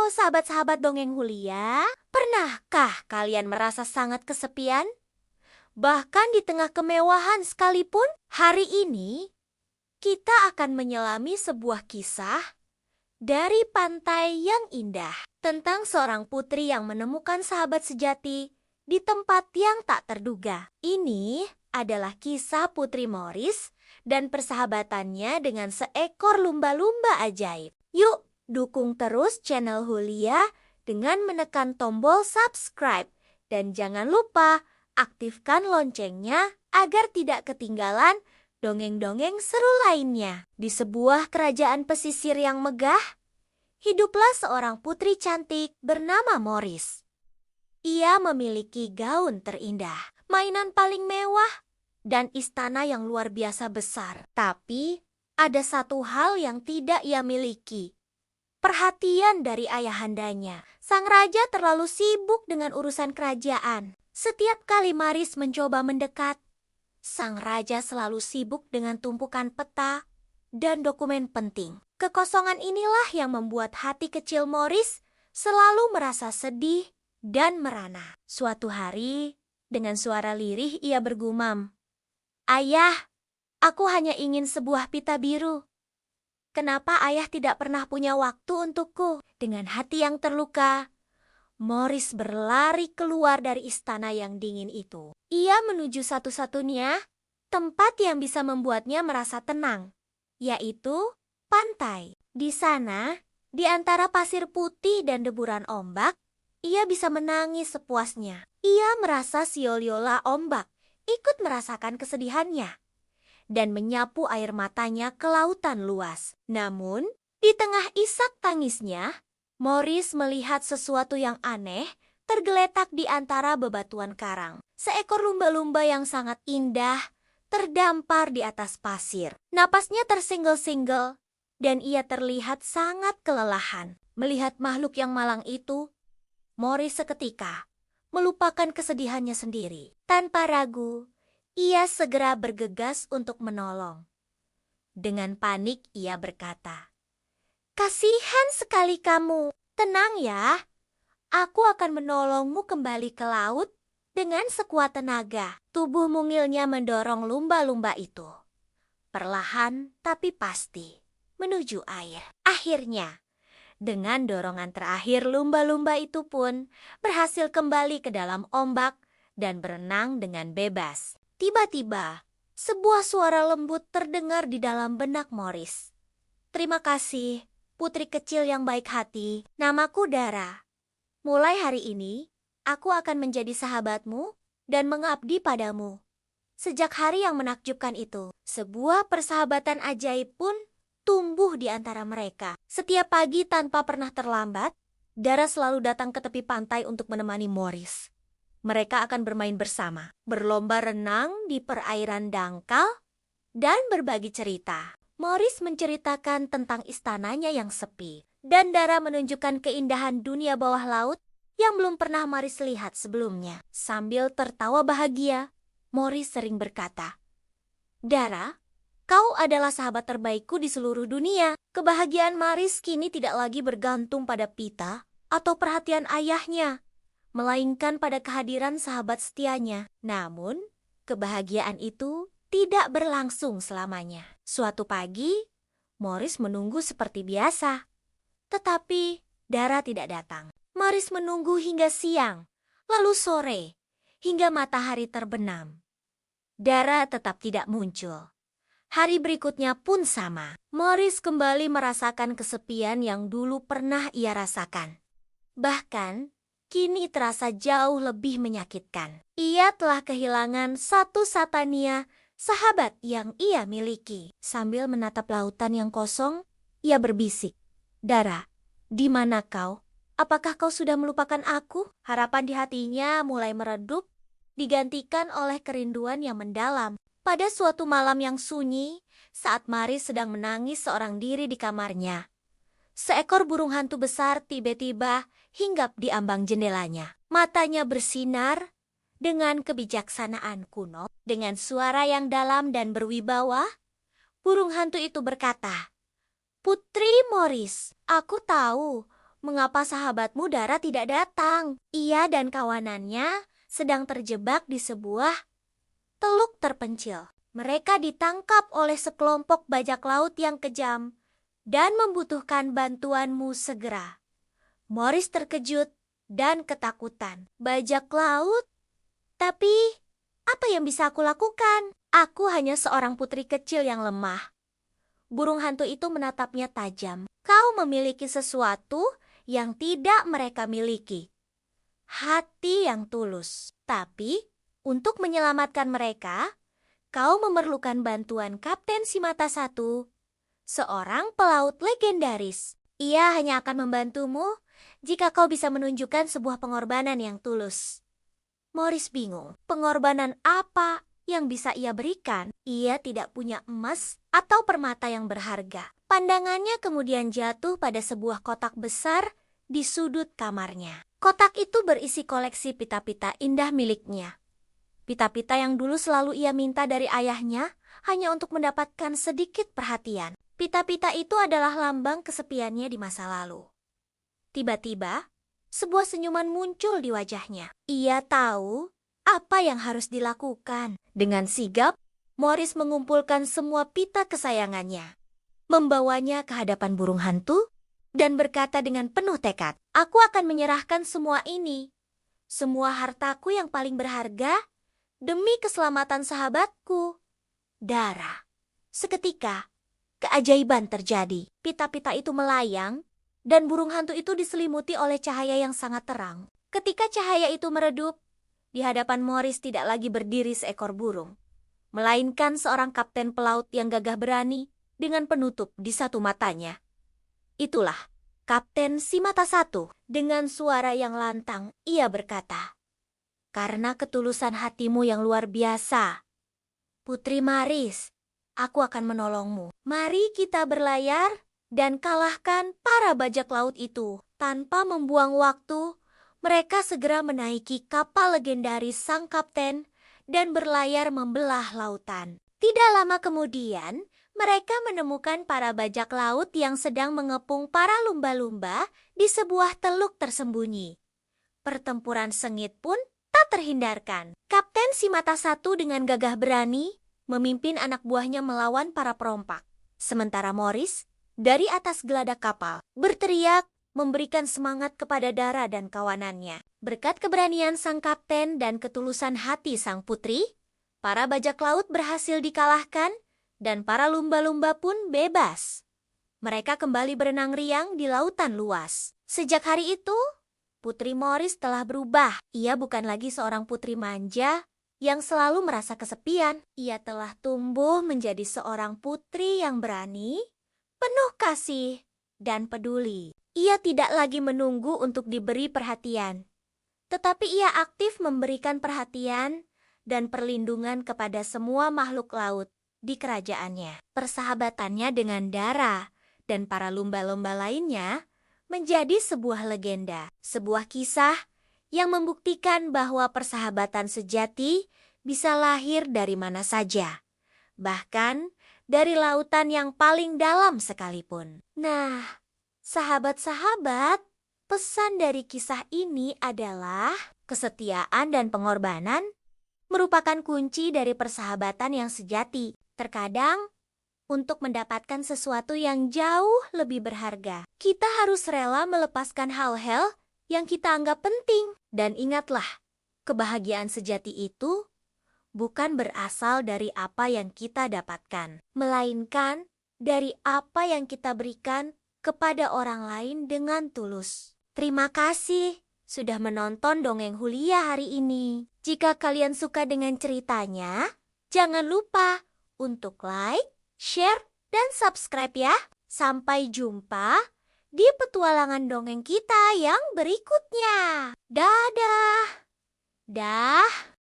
Halo sahabat-sahabat dongeng Hulia, pernahkah kalian merasa sangat kesepian? Bahkan di tengah kemewahan sekalipun, hari ini kita akan menyelami sebuah kisah dari pantai yang indah tentang seorang putri yang menemukan sahabat sejati di tempat yang tak terduga. Ini adalah kisah Putri Morris dan persahabatannya dengan seekor lumba-lumba ajaib. Yuk, dukung terus channel Hulia dengan menekan tombol subscribe. Dan jangan lupa aktifkan loncengnya agar tidak ketinggalan dongeng-dongeng seru lainnya. Di sebuah kerajaan pesisir yang megah, hiduplah seorang putri cantik bernama Morris. Ia memiliki gaun terindah, mainan paling mewah, dan istana yang luar biasa besar. Tapi ada satu hal yang tidak ia miliki. Perhatian dari ayahandanya. Sang raja terlalu sibuk dengan urusan kerajaan. Setiap kali Morris mencoba mendekat, sang raja selalu sibuk dengan tumpukan peta dan dokumen penting. Kekosongan inilah yang membuat hati kecil Morris selalu merasa sedih dan merana. Suatu hari, dengan suara lirih ia bergumam, "Ayah, aku hanya ingin sebuah pita biru. Kenapa ayah tidak pernah punya waktu untukku?" Dengan hati yang terluka, Morris berlari keluar dari istana yang dingin itu. Ia menuju satu-satunya tempat yang bisa membuatnya merasa tenang, yaitu pantai. Di sana, di antara pasir putih dan deburan ombak, ia bisa menangis sepuasnya. Ia merasa siol-yola ombak ikut merasakan kesedihannya dan menyapu air matanya ke lautan luas. Namun, di tengah isak tangisnya, Morris melihat sesuatu yang aneh tergeletak di antara bebatuan karang. Seekor lumba-lumba yang sangat indah terdampar di atas pasir. Napasnya tersinggel-singgel dan ia terlihat sangat kelelahan. Melihat makhluk yang malang itu, Morris seketika melupakan kesedihannya sendiri. Tanpa ragu, ia segera bergegas untuk menolong. Dengan panik ia berkata, "Kasihan sekali kamu. Tenang ya, aku akan menolongmu kembali ke laut dengan sekuat tenaga." Tubuh mungilnya mendorong lumba-lumba itu, perlahan tapi pasti, menuju air. Akhirnya, dengan dorongan terakhir lumba-lumba itu pun berhasil kembali ke dalam ombak dan berenang dengan bebas. Tiba-tiba, sebuah suara lembut terdengar di dalam benak Morris. "Terima kasih, putri kecil yang baik hati. Namaku Dara. Mulai hari ini, aku akan menjadi sahabatmu dan mengabdi padamu." Sejak hari yang menakjubkan itu, sebuah persahabatan ajaib pun tumbuh di antara mereka. Setiap pagi tanpa pernah terlambat, Dara selalu datang ke tepi pantai untuk menemani Morris. Mereka akan bermain bersama, berlomba renang di perairan dangkal, dan berbagi cerita. Morris menceritakan tentang istananya yang sepi, dan Dara menunjukkan keindahan dunia bawah laut yang belum pernah Morris lihat sebelumnya. Sambil tertawa bahagia, Morris sering berkata, "Dara, kau adalah sahabat terbaikku di seluruh dunia." Kebahagiaan Morris kini tidak lagi bergantung pada pita atau perhatian ayahnya, melainkan pada kehadiran sahabat setianya. Namun, kebahagiaan itu tidak berlangsung selamanya. Suatu pagi, Morris menunggu seperti biasa. Tetapi Dara tidak datang. Morris menunggu hingga siang, lalu sore, hingga matahari terbenam. Dara tetap tidak muncul. Hari berikutnya pun sama. Morris kembali merasakan kesepian yang dulu pernah ia rasakan. Bahkan, kini terasa jauh lebih menyakitkan. Ia telah kehilangan satu-satunya sahabat yang ia miliki. Sambil menatap lautan yang kosong, ia berbisik, "Dara, di mana kau? Apakah kau sudah melupakan aku?" Harapan di hatinya mulai meredup, digantikan oleh kerinduan yang mendalam. Pada suatu malam yang sunyi, saat Morris sedang menangis seorang diri di kamarnya, seekor burung hantu besar tiba-tiba hinggap di ambang jendelanya. Matanya bersinar dengan kebijaksanaan kuno. Dengan suara yang dalam dan berwibawa, burung hantu itu berkata, "Putri Morris, aku tahu Mengapa sahabatmu Dara tidak datang? Ia dan kawanannya sedang terjebak di sebuah teluk terpencil. Mereka ditangkap oleh sekelompok bajak laut yang kejam dan membutuhkan bantuanmu segera. Morris terkejut dan ketakutan. Bajak laut? Tapi, apa yang bisa aku lakukan? Aku hanya seorang putri kecil yang lemah. Burung hantu itu menatapnya tajam. Kau memiliki sesuatu yang tidak mereka miliki. Hati yang tulus. Tapi, untuk menyelamatkan mereka, kau memerlukan bantuan Kapten Shimata I, seorang pelaut legendaris. Ia hanya akan membantumu jika kau bisa menunjukkan sebuah pengorbanan yang tulus. Morris bingung. Pengorbanan apa yang bisa ia berikan? Ia tidak punya emas atau permata yang berharga. Pandangannya kemudian jatuh pada sebuah kotak besar di sudut kamarnya. Kotak itu berisi koleksi pita-pita indah miliknya. Pita-pita yang dulu selalu ia minta dari ayahnya hanya untuk mendapatkan sedikit perhatian. Pita-pita itu adalah lambang kesepiannya di masa lalu. Tiba-tiba, sebuah senyuman muncul di wajahnya. Ia tahu apa yang harus dilakukan. Dengan sigap, Morris mengumpulkan semua pita kesayangannya, membawanya ke hadapan burung hantu, dan berkata dengan penuh tekad, "Aku akan menyerahkan semua ini, semua hartaku yang paling berharga, demi keselamatan sahabatku, Dara." Seketika, keajaiban terjadi. Pita-pita itu melayang, dan burung hantu itu diselimuti oleh cahaya yang sangat terang. Ketika cahaya itu meredup, di hadapan Morris tidak lagi berdiri seekor burung, melainkan seorang kapten pelaut yang gagah berani dengan penutup di satu matanya. Itulah Kapten Shimata I. Dengan suara yang lantang, ia berkata, "Karena ketulusan hatimu yang luar biasa, Putri Maris, aku akan menolongmu. Mari kita berlayar dan kalahkan para bajak laut itu." Tanpa membuang waktu, mereka segera menaiki kapal legendaris sang kapten dan berlayar membelah lautan. Tidak lama kemudian, mereka menemukan para bajak laut yang sedang mengepung para lumba-lumba di sebuah teluk tersembunyi. Pertempuran sengit pun tak terhindarkan. Kapten Shimata I dengan gagah berani memimpin anak buahnya melawan para perompak. Sementara Morris, dari atas geladak kapal, berteriak memberikan semangat kepada Dara dan kawanannya. Berkat keberanian sang kapten dan ketulusan hati sang putri, para bajak laut berhasil dikalahkan dan para lumba-lumba pun bebas. Mereka kembali berenang riang di lautan luas. Sejak hari itu, Putri Morris telah berubah. Ia bukan lagi seorang putri manja yang selalu merasa kesepian. Ia telah tumbuh menjadi seorang putri yang berani, penuh kasih, dan peduli. Ia tidak lagi menunggu untuk diberi perhatian, tetapi ia aktif memberikan perhatian dan perlindungan kepada semua makhluk laut di kerajaannya. Persahabatannya dengan Dara dan para lumba-lumba lainnya menjadi sebuah legenda, sebuah kisah yang membuktikan bahwa persahabatan sejati bisa lahir dari mana saja, bahkan dari lautan yang paling dalam sekalipun. Nah, sahabat-sahabat, pesan dari kisah ini adalah kesetiaan dan pengorbanan merupakan kunci dari persahabatan yang sejati. Terkadang, untuk mendapatkan sesuatu yang jauh lebih berharga, kita harus rela melepaskan hal-hal yang kita anggap penting. Dan ingatlah, kebahagiaan sejati itu bukan berasal dari apa yang kita dapatkan, melainkan dari apa yang kita berikan kepada orang lain dengan tulus. Terima kasih sudah menonton Dongeng Hulia hari ini. Jika kalian suka dengan ceritanya, jangan lupa untuk like, share, dan subscribe ya. Sampai jumpa di petualangan dongeng kita yang berikutnya. Dadah! Dah!